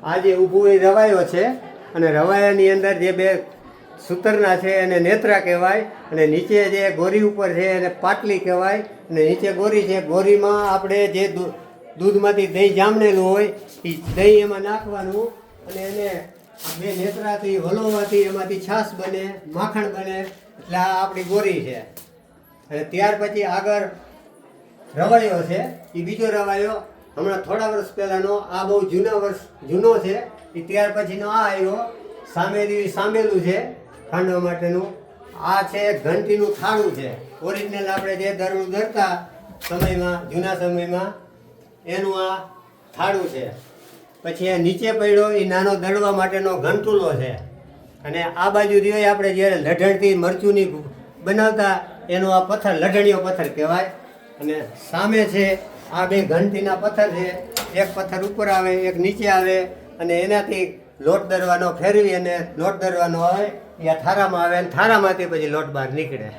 આ જે ઊભું એ રવાયો છે અને રવાયાની અંદર જે બે સૂતરના છે એને નેત્રા કહેવાય અને નીચે જે ગોરી ઉપર છે એને પાટલી કહેવાય અને નીચે ગોરી છે. ગોરીમાં આપણે જે દૂધમાંથી દહીં જામણેલું હોય એ દહીં એમાં નાખવાનું અને એને બે નેત્રાથી વલોવાથી એમાંથી છાશ બને, માખણ બને, એટલે આ આપણી ગોરી છે. અને ત્યાર પછી આગળ રવાયો છે. એ બીજો રવાયો હમણાં થોડા વર્ષ પહેલાંનો, આ બહુ જૂનો છે. એ ત્યાર પછીનો આ આવ્યો સાંભેલું છે ખાંડવા માટેનું. આ છે ઘંટીનું થાળું છે. ઓરિજિનલ આપણે જે દરડું દરતા સમયમાં, જૂના સમયમાં એનું આ થાળું છે. પછી એ નીચે પડ્યો એ નાનો દળવા માટેનો ઘંટુલો છે. અને આ બાજુ રહ્યો આપણે જ્યારે લઢણથી મરચુંની બનાવતા એનો આ પથ્થર લઢણીયો પથ્થર કહેવાય. અને સામે છે આ બે ઘંટીના પથ્થર છે. એક પથ્થર ઉપર આવે, એક નીચે આવે અને એનાથી લોટ દરવાનો ફેરવી અને લોટ દરવાનો આવે એ થારામાં આવે અને થારામાંથી પછી લોટ બહાર નીકળે.